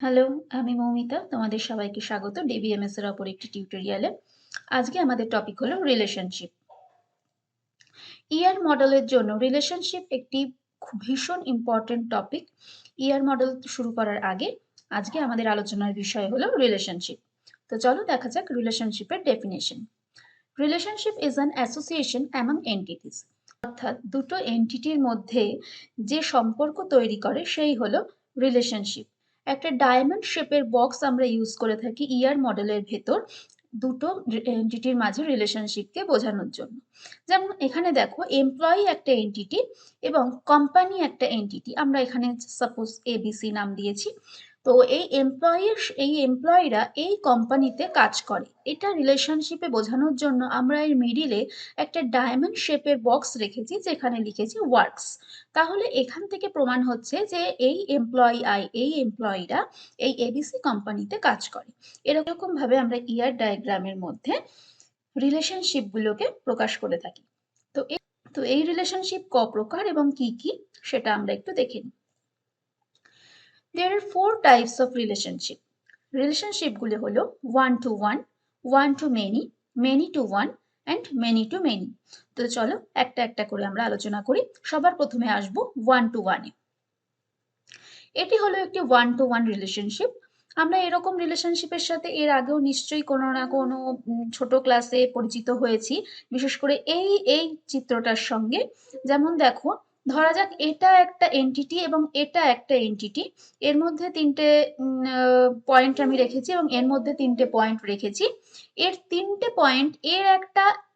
Hello, আমি মৌমিতা। তোমাদের সবাইকে স্বাগত ডিবিএমএস এর অপর একটি টিউটোরিয়ালে। আজকে আমাদের টপিক হলো রিলেশনশিপ। ইয়ার মডেলের জন্য রিলেশনশিপ একটি ভীষণ ইম্পর্টেন্ট টপিক। ইয়ার মডেল শুরু করার আগে আজকে আমাদের আলোচনার বিষয় হলো রিলেশনশিপ। তো চলো দেখা যাক রিলেশনশিপের definition. Relationship is an association among entities, অর্থাৎ দুটো এন্টিটির মধ্যে যে সম্পর্ক তৈরি করে সেই হলো রিলেশনশিপ। একটা ডায়মন্ড শেপের বক্স আমরা ইউজ করে থাকি ইয়ার মডেলের ভেতর দুটো এন্টিটির মাঝে রিলেশনশিপকে বোঝানোর জন্য। যেমন এখানে দেখো, এমপ্লয়ি একটা এন্টিটি এবং কোম্পানি একটা এন্টিটি। আমরা এখানে সাপোজ এবিসি নাম দিয়েছি। তো এই এমপ্লয়িরা এই কোম্পানিতে কাজ করে, এটা রিলেশনশিপে বোঝানোর জন্য আমরা এর মিডিলে একটা ডায়মন্ড শেপের বক্স রেখেছি যেখানে লিখেছি ওয়ার্কস। তাহলে এখান থেকে প্রমাণ হচ্ছে যে এই এমপ্লয়িরা এই এবিসি কোম্পানিতে কাজ করে। এরকম ভাবে আমরা ইয়ার ডায়াগ্রামের মধ্যে রিলেশনশিপগুলোকে প্রকাশ করে থাকি। তো এই রিলেশনশিপ ক প্রকার এবং কি কি সেটা আমরা একটু দেখে নিই। There are four types of relationship. রিলেশনশিপগুলো হলো one to one, one to many, many to one and many to many. তো চলো একটা একটা করে আমরা আলোচনা করি। সবার প্রথমে আসবো ওয়ান টু ওয়ানে। এটি হলো একটি ওয়ান টু ওয়ান রিলেশনশিপ। আমরা এরকম রিলেশনশিপের সাথে এর আগেও নিশ্চয়ই কোনো না কোনো ছোট ক্লাসে পরিচিত হয়েছি, বিশেষ করে এই চিত্রটার সঙ্গে। যেমন দেখো, ধরা যাক এটা একটা এন্টিটি এবং এটা একটা এন্টিটি। এর মধ্যে তিনটে পয়েন্ট আমি রেখেছি এবং এর মধ্যে তিনটে পয়েন্ট রেখেছি। এর তিনটে পয়েন্ট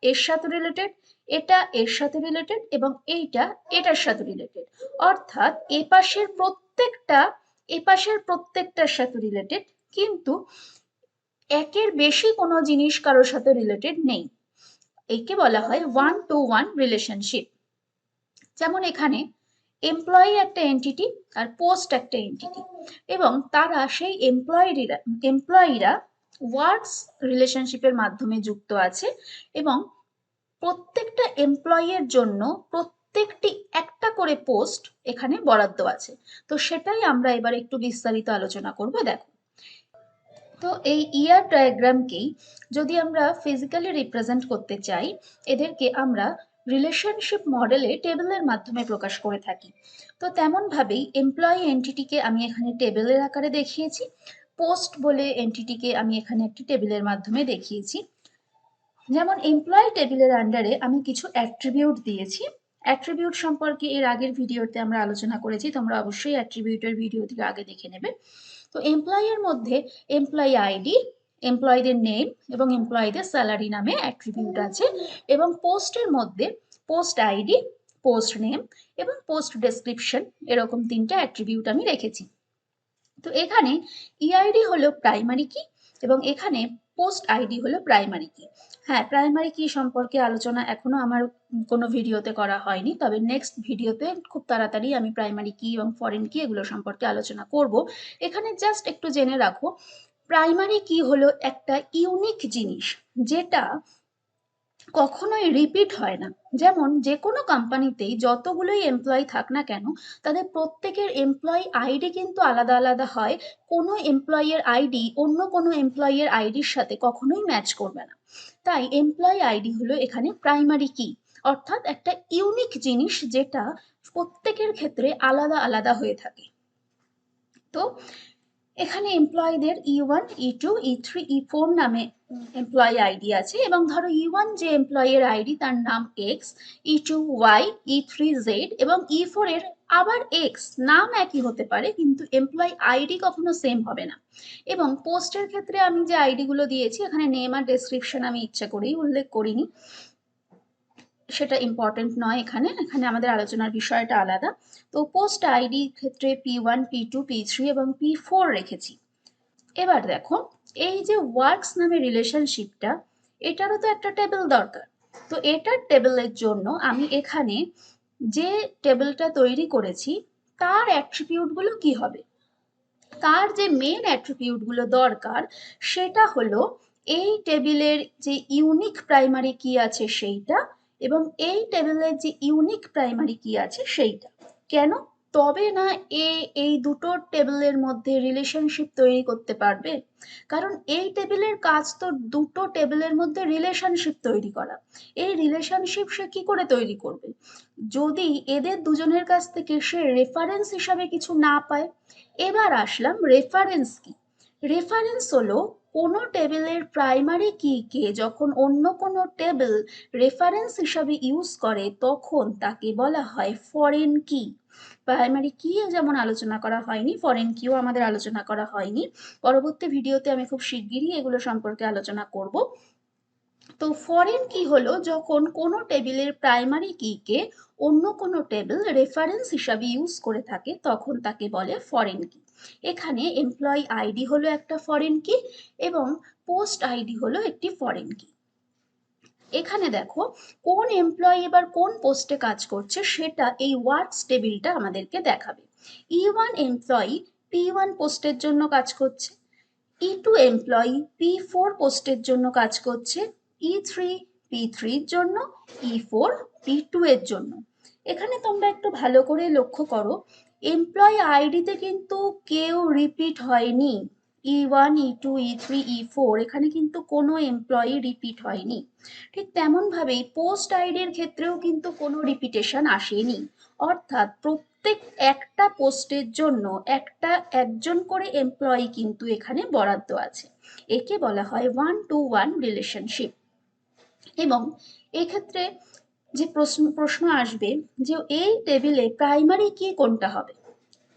এর সাথে রিলেটেড, এটা এর সাথে রিলেটেড এবং এইটা এটার সাথে রিলেটেড। অর্থাৎ এপাশের প্রত্যেকটার সাথে রিলেটেড, কিন্তু একের বেশি কোনো জিনিস কারোর সাথে রিলেটেড নেই। একে বলা হয় ওয়ান টু ওয়ান রিলেশনশিপ। যেমন এখানে এমপ্লয়ি একটা এন্টিটি আর পোস্ট একটা এন্টিটি, এবং তারা সেই এমপ্লয়িরা ওয়ার্কস রিলেশনশিপের মাধ্যমে যুক্ত আছে, এবং প্রত্যেকটা এমপ্লয়ির জন্য প্রত্যেকটি একটা করে পোস্ট এখানে বরাদ্দ আছে। তো সেটাই আমরা এবার একটু বিস্তারিত আলোচনা করব। দেখো, তো এই ইয়ার ডায়াগ্রামকেই যদি আমরা ফিজিক্যালি রিপ্রেজেন্ট করতে চাই, এদেরকে আমরা রিলেশনশিপ মডেলে টেবিলের মাধ্যমে প্রকাশ করে থাকি। তো তেমন ভাবেই এমপ্লয়ি এন্টিটিকে আমি এখানে টেবিলের আকারে দেখিয়েছি, পোস্ট বলে এন্টিটিকে আমি এখানে একটি টেবিলের মাধ্যমে দেখিয়েছি। যেমন এমপ্লয়ি টেবিলের আন্ডারে আমি কিছু অ্যাট্রিবিউট দিয়েছি। অ্যাট্রিবিউট সম্পর্কে এর আগের ভিডিওতে আমরা আলোচনা করেছি, তোমরা অবশ্যই অ্যাট্রিবিউটের ভিডিওটি আগে দেখে নেবে। তো এমপ্লয়ের মধ্যে এমপ্লয়ি আইডি, এমপ্লয়ীদের নেম এবং এমপ্লয়ীদের স্যালারি নামে অ্যাট্রিবিউট আছে, এবং পোস্টের মধ্যে পোস্ট আইডি, পোস্ট নেম এবং পোস্ট ডেসক্রিপশন, এরকম তিনটা অ্যাট্রিবিউট আমি রেখেছি। তো এখানে ইআইডি হলো প্রাইমারি কি এবং এখানে পোস্ট আইডি হলো প্রাইমারি কি। হ্যাঁ, প্রাইমারি কি সম্পর্কে আলোচনা এখনো আমার কোনো ভিডিওতে করা হয়নি, তবে নেক্সট ভিডিওতে খুব তাড়াতাড়ি আমি প্রাইমারি কি এবং ফরেন কি এগুলো সম্পর্কে আলোচনা করব। এখানে জাস্ট একটু জেনে রাখো, প্রাইমারি কি হলো একটা ইউনিক জিনিস যেটা কখনোই রিপিট হয় না। যেমন যে কোনো কোম্পানিতেই যতগুলোই এমপ্লয়ি থাক না কেন, তাদের প্রত্যেকের এমপ্লয়ি আইডি কিন্তু আলাদা আলাদা হয়। কোনো এমপ্লয়ের আইডি অন্য কোনো এমপ্লয়ের আইডির সাথে কখনোই ম্যাচ করবে না। তাই এমপ্লয়ি আইডি হলো এখানে প্রাইমারি কি, অর্থাৎ একটা ইউনিক জিনিস যেটা প্রত্যেকের ক্ষেত্রে আলাদা আলাদা হয়ে থাকে। তো এখানে এমপ্লয়ীদের E1, E2, E3, E4 নামে এমপ্লয়ি আইডি আছে, এবং ধরো E1 যে এমপ্লয়ের আইডি তার নাম x, E2 Y, E3 Z এবং E4 এর আবার এক্স। নাম একই হতে পারে কিন্তু এমপ্লয়ি আইডি কখনো সেম হবে না। এবং পোস্টের ক্ষেত্রে আমি যে আইডি গুলো দিয়েছি, এখানে নেম আর ডেসক্রিপশন আমি ইচ্ছা করেই উল্লেখ করিনি, সেটা ইম্পর্টেন্ট নয়। এখানে এখানে আমাদের আলোচনার বিষয়টা আলাদা। তো পোস্ট আইডি ক্ষেত্রে P1, P2, P3 এবং P4 রেখেছি। এবার দেখো, এই যে ওয়ার্কস নামে রিলেশনশিপটা, এটারও তো একটা টেবিল দরকার। তো এটার টেবিলের জন্য আমি এখানে যে টেবিলটা তৈরি করেছি তার অ্যাট্রিবিউটগুলো কি হবে, তার যে মেন অ্যাট্রিবিউটগুলো দরকার সেটা হলো এই টেবিলের যে ইউনিক প্রাইমারি কি আছে সেইটা, এবং এই টেবিলের যে ইউনিক প্রাইমারি কি আছে সেইটা। কেন? তবে না এই দুটো টেবিলের মধ্যে রিলেশনশিপ তৈরি করতে পারবে। কারণ এই টেবিলের কাজ তো দুটো টেবিলের মধ্যে রিলেশনশিপ তৈরি করা। এই রিলেশনশিপ সে কি করে তৈরি করবে যদি এদের দুজনের কাছ থেকে সে রেফারেন্স হিসাবে কিছু না পায়? এবার আসলাম রেফারেন্স কি। রেফারেন্স হলো কোনো টেবিলের প্রাইমারি কিকে যখন অন্য কোনো টেবিল রেফারেন্স হিসাবে ইউজ করে তখন তাকে বলা হয় ফরেন কি। প্রাইমারি কি যেমন আলোচনা করা হয়নি, ফরেন কিও আমাদের আলোচনা করা হয়নি। পরবর্তী ভিডিওতে আমি খুব শিগগিরই এগুলো সম্পর্কে আলোচনা করব। তো ফরেন কি হলো যখন কোনো টেবিলের প্রাইমারি কিকে অন্য কোনো টেবিল রেফারেন্স হিসাবে ইউজ করে থাকে তখন তাকে বলে ফরেন কি। এখানে এমপ্লয়ি আইডি হলো একটা ফরেন কি এবং পোস্ট আইডি হলো একটি ফরেন কি। এখানে দেখো কোন এমপ্লয়ি এবার কোন পোস্টে কাজ করছে সেটা এই ওয়ার্কস টেবিলটা আমাদেরকে দেখাবে। E1 এমপ্লয়ি P1 পোস্টের জন্য কাজ করছে, E2 এমপ্লয়ি P4 পোস্টের জন্য কাজ করছে, E3 P3 এর জন্য, E4 P2 এর জন্য। এখানে তোমরা একটু ভালো করে লক্ষ্য করো, এমপ্লয়ি আইডিতে কিন্তু কেউ রিপিট হয়নি। E1 E2 E3 E4 এখানে কিন্তু কোনো এমপ্লয়ি রিপিট হয়নি। ঠিক তেমন ভাবেই পোস্ট আইডির ক্ষেত্রেও কিন্তু কোনো রিপিটেশন আসেনি। অর্থাৎ প্রত্যেক একটা পোস্টের জন্য একজন করে এমপ্লয়ি কিন্তু এখানে বরাদ্দ আছে। একে বলা হয় 1-to-1 রিলেশনশিপ। এবং এক্ষেত্রে যে প্রশ্ন আসবে যে এই টেবিলে প্রাইমারি কি কোনটা হবে।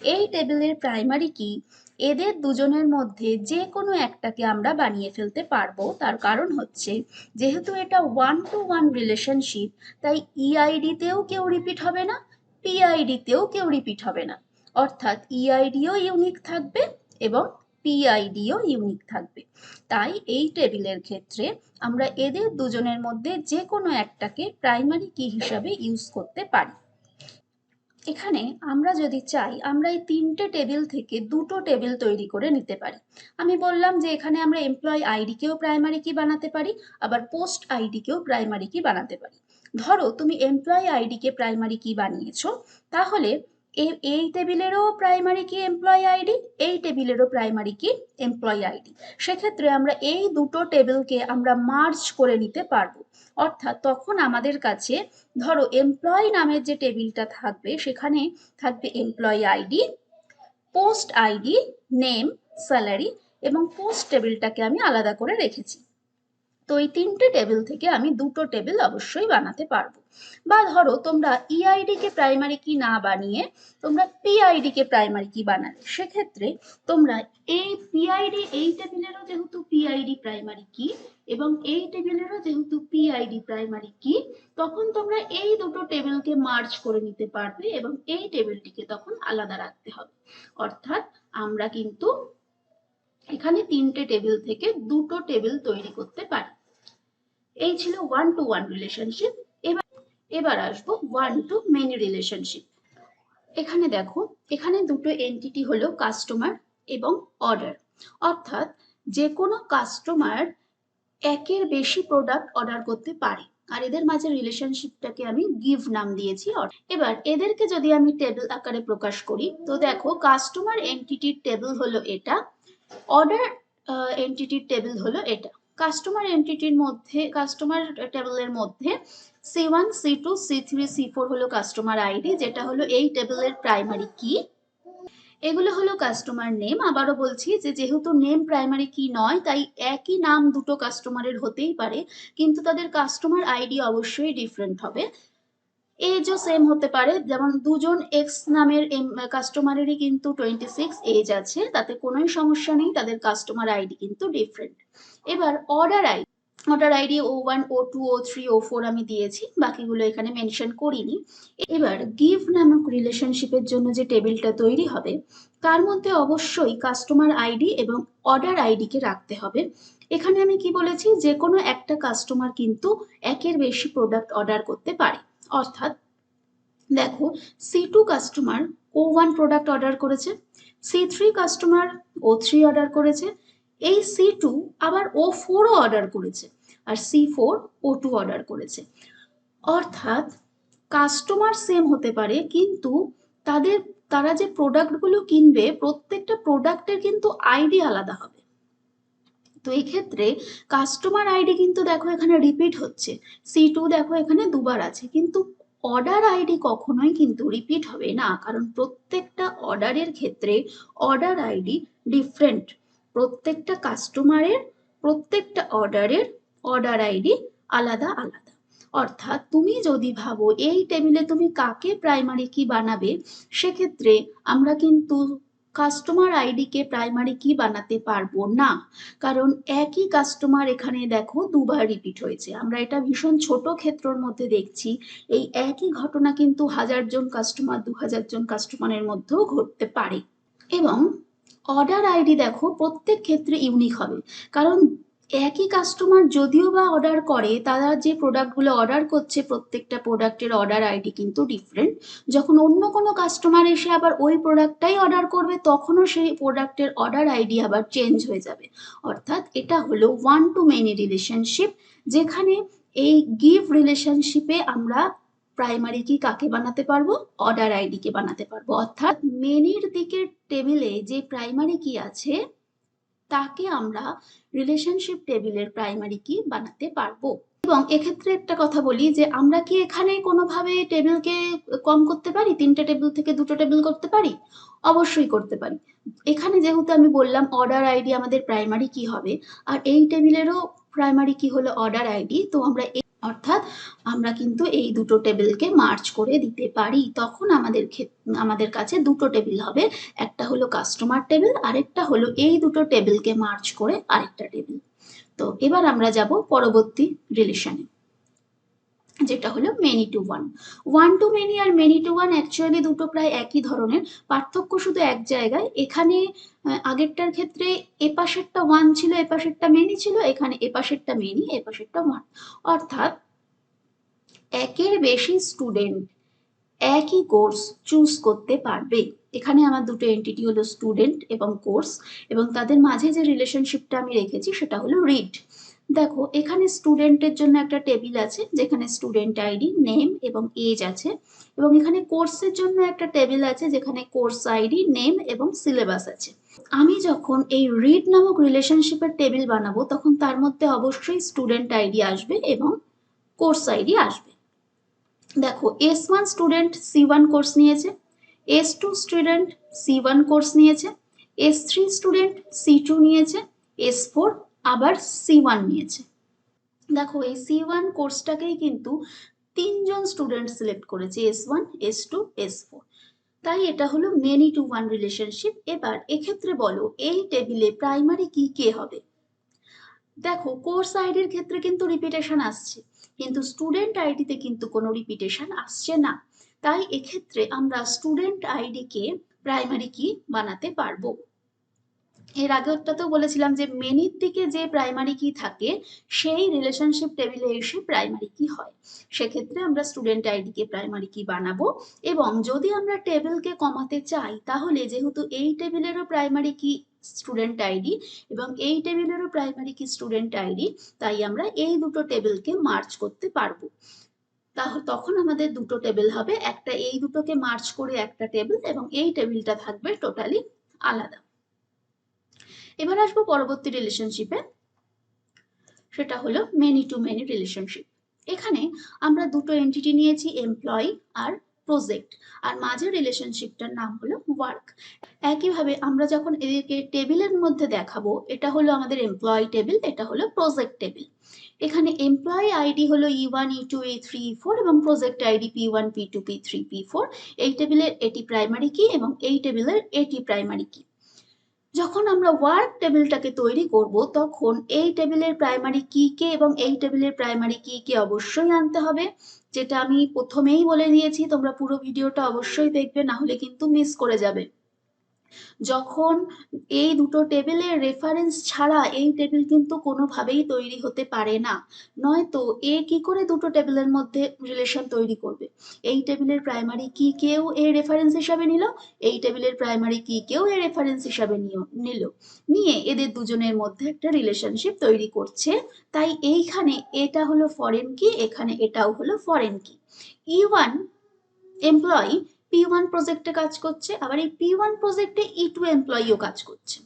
এই টেবিলের প্রাইমারি কি এদের দুজনের মধ্যে যে কোনো একটাকে আমরা বানিয়ে ফেলতে পারবো। তার কারণ হচ্ছে যেহেতু এটা 1-to-1 রিলেশনশিপ তাই ইআইডিতেও কেউ রিপিট হবে না, পিআইডিতেও কেউ রিপিট হবে না। অর্থাৎ ইআইডিও ইউনিক থাকবে এবং পিআইডিও ইউনিক থাকবে। তাই এই টেবিলের ক্ষেত্রে আমরা এদের দুজনের মধ্যে যে কোনো একটাকে প্রাইমারি কি হিসাবে ইউজ করতে পারি। এখানে আমরা যদি চাই আমরা এই তিনটে টেবিল থেকে দুটো টেবিল তৈরি করে নিতে পারি। আমি বললাম যে এখানে আমরা এমপ্লয়ি আইডিকেও প্রাইমারি কি বানাতে পারি, আবার পোস্ট আইডিকেও প্রাইমারি কি বানাতে পারি। ধরো তুমি এমপ্লয়ি আইডিকে প্রাইমারি কি বানিয়েছো, তাহলে এই টেবিলেরও প্রাইমারি কি এমপ্লয়ি আইডি, এই টেবিলেরও প্রাইমারি কি এমপ্লয়ি আইডি। সেক্ষেত্রে আমরা এই দুটো টেবিলকে আমরা মার্জ করে নিতে পারবো। অর্থাৎ তখন আমাদের কাছে ধরো এমপ্লয়ি নামের যে টেবিলটা থাকবে সেখানে থাকবে employee ID, post ID, name, salary এবং পোস্ট টেবিলটাকে আমি আলাদা করে রেখেছি। তো এই তিনটে টেবিল থেকে আমি দুটো টেবিল অবশ্যই বানাতে পারবো। বা ধরো তোমরা ইআইডি কে প্রাইমারি কি না বানিয়ে তোমরা পিআইডি কে প্রাইমারি কি বানালে, সেক্ষেত্রে তোমরা এই পিআইডি এই টেবিলেরও যেহেতু পিআইডি প্রাইমারি কি এবং এই টেবিলেরও যেহেতু পিআইডি প্রাইমারি কি, তখন তোমরা এই দুটো টেবিলকে মার্জ করে নিতে পারবে এবং এই টেবিলটিকে তখন আলাদা রাখতে হবে। অর্থাৎ আমরা কিন্তু এখানে তিনটে টেবিল থেকে দুটো টেবিল তৈরি করতে পারি। এই ছিল 1-to-1 রিলেশনশিপ। এবার আসবো 1-to-many রিলেশনশিপ। এখানে দেখো এখানে দুটো এন্টিটি হলো কাস্টমার এবং অর্ডার। অর্থাৎ যে কোনো কাস্টমার একের বেশি প্রোডাক্ট অর্ডার করতে পারে আর এদের মাঝে রিলেশনশিপটাকে আমি গিভ নাম দিয়েছি। এবার এদেরকে যদি আমি টেবিল আকারে প্রকাশ করি তো দেখো কাস্টমার এন্টিটির টেবিল হলো এটা, অর্ডার এন্টিটির টেবিল হলো এটা। কাস্টমার টেবিলের মধ্যে C1 C2 C3 C4 হলো কাস্টমার আইডি যেটা হলো এই টেবিলের প্রাইমারি কি। এগুলো হলো কাস্টমার নেম। আবারও বলছি যে যেহেতু নেম প্রাইমারি কি নয় তাই একই নাম দুটো কাস্টমারের হতেই পারে কিন্তু তাদের কাস্টমার আইডি অবশ্যই ডিফারেন্ট হবে। এজও সেম হতে পারে, যেমন দুজন এক্স নামের কাস্টমারেরই কিন্তু 26 এজ আছে, তাতে কোনোই সমস্যা নেই, তাদের কাস্টমার আইডি কিন্তু ডিফারেন্ট। এবার order ID O1 O2 O3 O4 আমি দিয়েছি, বাকিগুলো এখানে মেনশন করিনি। এবার গিভ নামক রিলেশনশিপের জন্য যে টেবিলটা তৈরি হবে তার মধ্যে অবশ্যই কাস্টমার আইডি এবং অর্ডার আইডিকে রাখতে হবে। এখানে আমি কি বলেছি, যে কোনো একটা কাস্টমার কিন্তু একের বেশি প্রোডাক্ট অর্ডার করতে পারে। অর্থাৎ দেখো C2 customer O1 product order করেছে, C3 কাস্টমার O3 অর্ডার করেছে, এই C2 আবার O4ও অর্ডার করেছে আর C4 O2 অর্ডার করেছে। অর্থাৎ কাস্টমার সেম হতে পারে কিন্তু তাদের তারা যে প্রোডাক্টগুলো কিনবে প্রত্যেকটা প্রোডাক্টের কিন্তু আইডি আলাদা হবে। তো এই ক্ষেত্রে কাস্টমার আইডি কিন্তু দেখো এখানে রিপিট হচ্ছে, C2 দেখো এখানে দুবার আছে, কিন্তু অর্ডার আইডি কখনোই কিন্তু রিপিট হবে না, কারণ প্রত্যেকটা অর্ডারের ক্ষেত্রে অর্ডার আইডি ডিফারেন্ট। প্রত্যেকটা কাস্টমারের প্রত্যেকটা অর্ডারের অর্ডার আইডি আলাদা আলাদা। অর্থাৎ তুমি যদি ভাবো এই টেবিলে তুমি কাকে প্রাইমারি কি বানাবে, সেক্ষেত্রে আমরা কিন্তু কাস্টমার আইডিকে প্রাইমারি কি বানাতে পারবো না, কারণ একই কাস্টমার এখানে দেখো দুবার রিপিট হয়েছে। আমরা এটা ভীষণ ছোট ক্ষেত্রের মধ্যে দেখছি, এই একই ঘটনা কিন্তু 1000 জন কাস্টমার 2000 জন কাস্টমারের মধ্যেও ঘটতে পারে। এবং অর্ডার আইডি দেখো প্রত্যেক ক্ষেত্রে ইউনিক হবে, কারণ একই কাস্টমার যদিও বা অর্ডার করে, তারা যে প্রোডাক্টগুলো অর্ডার করছে প্রত্যেকটা প্রোডাক্টের অর্ডার আইডি কিন্তু ডিফারেন্ট। যখন অন্য কোনো কাস্টমার এসে আবার ওই প্রোডাক্টটাই অর্ডার করবে, তখনও সেই প্রোডাক্টের অর্ডার আইডি আবার চেঞ্জ হয়ে যাবে। অর্থাৎ এটা হলো ওয়ান টু মেনি রিলেশনশিপ, যেখানে এই গিভ রিলেশনশিপে আমরা প্রাইমারি কি কাকে বানাতে পারবো, অর্ডার আইডি কে বানাতে পারবো। অর্থাৎ মেনির দিকের টেবিলে যে প্রাইমারি কি আছে তাকে আমরা রিলেশনশিপ টেবিলের প্রাইমারি কি বানাতে পারবো। এবং এক্ষেত্রে একটা কথা বলি যে আমরা কি এখানে কোনোভাবে টেবিলকে কম করতে পারি, 3টে টেবিল থেকে 2টো টেবিল করতে পারি? অবশ্যই করতে পারি। এখানে যেহেতু আমি বললাম অর্ডার আইডি আমাদের প্রাইমারি কি হবে, আর এই টেবিলেরও প্রাইমারি কি হলো অর্ডার আইডি, তো আমরা অর্থাৎ আমরা কিন্তু এই দুটো টেবিলকে মার্জ করে দিতে পারি। তখন আমাদের কাছে দুটো টেবিল হবে, একটা হলো কাস্টমার টেবিল, আরেকটা হলো এই দুটো টেবিলকে মার্জ করে আরেকটা টেবিল। তো এবার আমরা যাব পরবর্তী রিলেশনে, যেটা হলো many to one. One to many আর মেনি টু ওয়ান অ্যাকচুয়ালি দুটো প্রায় একই ধরনের, পার্থক্য শুধু এক জায়গায়। এখানে আগেরটার ক্ষেত্রে এপাশেরটা ওয়ান ছিল এপাশেরটা মেনি ছিল, এখানে এপাশেরটা মেনি এপাশেরটা ওয়ান। অর্থাৎ একের বেশি স্টুডেন্ট একই কোর্স চুজ করতে পারবে। এখানে আমার দুটো এন্টিটি হলো স্টুডেন্ট এবং কোর্স, এবং তাদের মাঝে যে রিলেশনশিপটা আমি রেখেছি সেটা হলো রিড। দেখো এখানে স্টুডেন্টের জন্য একটা টেবিল আছে যেখানে স্টুডেন্ট আইডি, নেম এবং এজ আছে, এবং এখানে কোর্সের জন্য একটা টেবিল আছে যেখানে কোর্স আইডি, নেম এবং সিলেবাস আছে। আমি যখন এই রিড নামক রিলেশনশিপের টেবিল বানাবো তখন তার মধ্যে অবশ্যই স্টুডেন্ট আইডি আসবে এবং কোর্স আইডি আসবে। দেখো S1 স্টুডেন্ট C1 কোর্স নিয়েছে, S2 স্টুডেন্ট C1 কোর্স নিয়েছে, S3 স্টুডেন্ট C2 নিয়েছে, S4 আবার C1 নিয়েছে। দেখো এই C1 কোর্সটাকেই কিন্তু 3জন স্টুডেন্ট সিলেক্ট করেছে, S1 S2 S4। তাই এটা হলো মেনি টু ওয়ান রিলেশনশিপ। এবার এক্ষেত্রে বলো এই টেবিলে প্রাইমারি কি কে হবে? দেখো কোর্স আইডির ক্ষেত্রে কিন্তু রিপিটেশন আসছে, কিন্তু স্টুডেন্ট আইডিতে কিন্তু কোনো রিপিটেশন আসছে না। তাই এক্ষেত্রে আমরা স্টুডেন্ট আইডিকে প্রাইমারি কি বানাতে পারবো। এর আগেরটাতেও বলেছিলাম যে মেনির দিকে যে প্রাইমারি কি থাকে সেই রিলেশনশিপ টেবিলে এসে প্রাইমারি কি হয়, সেক্ষেত্রে আমরা স্টুডেন্ট আইডিকে প্রাইমারি কি বানাবো। এবং যদি আমরা টেবিলকে কমাতে চাই তাহলে যেহেতু এই টেবিলেরও প্রাইমারি কি স্টুডেন্ট আইডি এবং এই টেবিলেরও প্রাইমারি কি স্টুডেন্ট আইডি, তাই আমরা এই দুটো টেবিলকে মার্জ করতে পারবো। তখন আমাদের দুটো টেবিল হবে, একটা এই দুটোকে মার্জ করে একটা টেবিল, এবং এই টেবিলটা থাকবে টোটালি আলাদা। এবার আসবো পরবর্তী রিলেশনশিপে, সেটা হলো মেনি টু মেনি রিলেশনশিপ। এখানে আমরা দুটো এন্টিটি নিয়েছি, এমপ্লয়ি আর প্রজেক্ট, আর মাঝের রিলেশনশিপটার নাম হলো ওয়ার্ক। একইভাবে আমরা যখন এদেরকে টেবিলের মধ্যে দেখাবো, এটা হলো আমাদের এমপ্লয়ি টেবিল, এটা হলো প্রজেক্ট টেবিল। এখানে এমপ্লয়ি আইডি হলো E1 E2 E3 E4 এবং project ID P1 P2 P3 P4। এই টেবিলের এটি প্রাইমারি কি এবং এই টেবিলের এটি প্রাইমারি কি। যখন আমরা ওয়ার্ক টেবিলটাকে তৈরি করব তখন এই টেবিলের প্রাইমারি কি কে এবং এই টেবিলের প্রাইমারি কি কে অবশ্যই আনতে হবে, যেটা আমি প্রথমেই বলে দিয়েছি, তোমরা পুরো ভিডিওটা অবশ্যই দেখবে, না হলে কিন্তু মিস করে যাবে। যখন এই দুটো টেবিলের রেফারেন্স ছাড়া এই টেবিল কিন্তু কোনোভাবেই তৈরি হতে পারে না, নয়তো এ কি করে দুটো টেবিলের মধ্যে রিলেশন তৈরি করবে। এই টেবিলের প্রাইমারি কি কেউ এর রেফারেন্স হিসাবে নিল, এই টেবিলের প্রাইমারি কি কেউ এর রেফারেন্স হিসাবে নিয়ে এদের দুজনের মধ্যে একটা রিলেশনশিপ তৈরি করছে। তাই এইখানে এটা হলো ফরেন কি, এখানে এটাও হলো ফরেন কি। E1 এমপ্লয়ি P1 প্রজেক্টে কাজ করছে, আবার এই P1 প্রজেক্টে E2 এমপ্লয়িও কাজ করছে,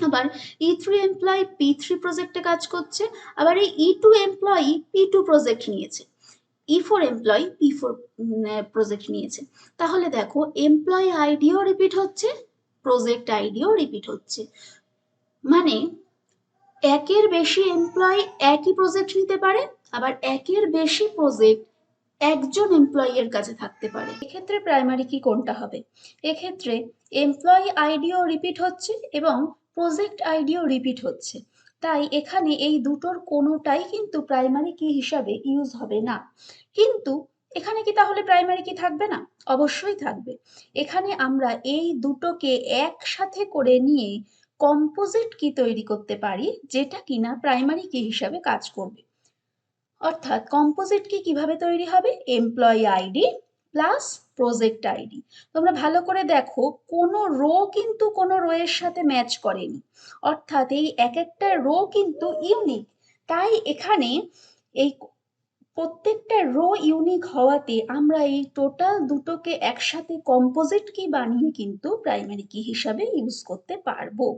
আবার E3 এমপ্লয়ি P3 প্রজেক্টে কাজ করছে, আবার এই E2 এমপ্লয়ি P2 প্রজেক্ট নিয়েছে, E4 এমপ্লয়ি P4 প্রজেক্ট নিয়েছে। তাহলে দেখো এমপ্লয়ি আইডিও রিপিট হচ্ছে, প্রজেক্ট আইডিও রিপিট হচ্ছে, মানে একের বেশি এমপ্লয়ি একই প্রজেক্ট নিতে পারে, আবার একের বেশি প্রজেক্ট একজন এমপ্লয়ির কাছে থাকতে পারে। এক্ষেত্রে প্রাইমারি কি কোনটা হবে? এক্ষেত্রে এমপ্লয়ি আইডিও রিপিট হচ্ছে এবং প্রজেক্ট আইডিও রিপিট হচ্ছে, তাই এখানে এই দুটোর কোনোটাই কিন্তু প্রাইমারি কি হিসাবে ইউজ হবে না। কিন্তু এখানে কি তাহলে প্রাইমারি কি থাকবে না? অবশ্যই থাকবে। এখানে আমরা এই দুটোকে একসাথে করে নিয়ে কম্পোজিট কি তৈরি করতে পারি, যেটা কিনা প্রাইমারি কি হিসাবে কাজ করবে। অর্থাৎ কম্পোজিট কি কিভাবে তৈরি হবে? Employee ID plus project ID. তোমরা ভালো করে দেখো, কোনো রো কিন্তু কোনো রো এর সাথে ম্যাচ করেনি, অর্থাৎ এই এক একটা রো কিন্তু ইউনিক। তাই এখানে এই প্রত্যেকটা রো ইউনিক হওয়াতে আমরা এই টোটাল দুটোকে একসাথে কম্পোজিট কি বানিয়ে কিন্তু প্রাইমারি কি হিসাবে ইউজ করতে পারবো।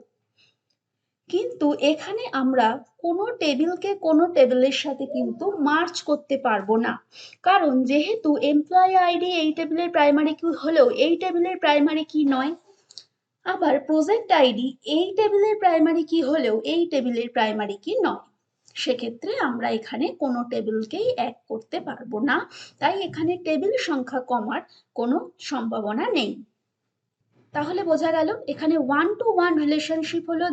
কিন্তু এখানে আমরা কোনো টেবিলকে কোনো টেবিলের সাথে কিন্তু মার্চ করতে পারবো না, কারণ যেহেতু এমপ্লয়ি আইডি এই টেবিলের প্রাইমারি কি হলেও এই টেবিলের প্রাইমারি কি নয়, আবার প্রজেক্ট আইডি এই টেবিলের প্রাইমারি কি হলেও এই টেবিলের প্রাইমারি কি নয়। সেক্ষেত্রে আমরা এখানে কোনো টেবিলকেই এক করতে পারবো না, তাই এখানে টেবিল সংখ্যা কমার কোনো সম্ভাবনা নেই। তাহলে বোঝা গেল এখানে 1 to 1 রিলেশনশিপ হলো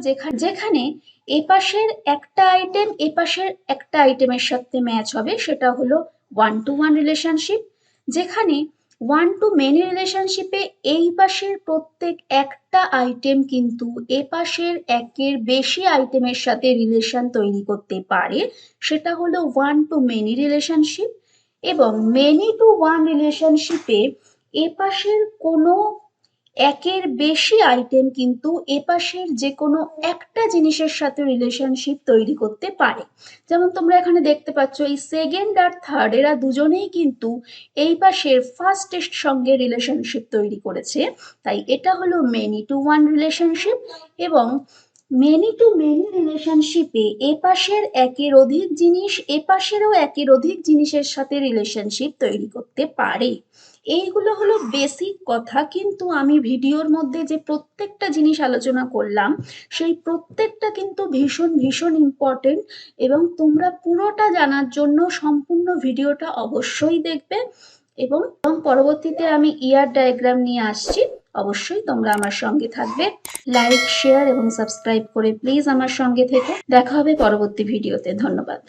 যেখানে এপাশের একটা আইটেম এপাশের একটা আইটেমের সাথে ম্যাচ হবে, সেটা হলো 1 to 1 রিলেশনশিপ। যেখানে 1 to many রিলেশনশিপে এই পাশের প্রত্যেক একটা আইটেম কিন্তু এপাশের একের বেশি আইটেমের সাথে রিলেশন তৈরি করতে পারে, সেটা হলো 1 to many রিলেশনশিপ। এবং many to 1 রিলেশনশিপে এপাশের কোনো একের বেশি আইটেম কিন্তু এপাশের যে কোনো একটা জিনিসের সাথে রিলেশনশিপ তৈরি করতে পারে। যেমন তোমরা এখানে দেখতে পাচ্ছ, এই সেকেন্ড আর থার্ড এরা দুজনেই কিন্তু এই পাশের ফার্স্টের সঙ্গে রিলেশনশিপ তৈরি করেছে, তাই এটা হলো মেনি টু ওয়ান রিলেশনশিপ। এবং মেনি টু মেনি রিলেশনশিপে এপাশের একের অধিক জিনিস এপাশেরও একের অধিক জিনিসের সাথে রিলেশনশিপ তৈরি করতে পারে। এইগুলো হলো বেসিক কথা, কিন্তু আমি ভিডিওর মধ্যে যে প্রত্যেকটা জিনিস আলোচনা করলাম সেই প্রত্যেকটা কিন্তু ভীষণ ভীষণ ইম্পর্টেন্ট, এবং তোমরা পুরোটা জানার জন্য সম্পূর্ণ ভিডিওটা অবশ্যই দেখবে। এবং পরবর্তীতে আমি ইয়ার ডায়াগ্রাম নিয়ে আসছি, অবশ্যই তোমরা আমার সঙ্গে থাকবে। লাইক, শেয়ার এবং সাবস্ক্রাইব করে প্লিজ আমার সঙ্গে থেকো। দেখা হবে পরবর্তী ভিডিওতে। ধন্যবাদ।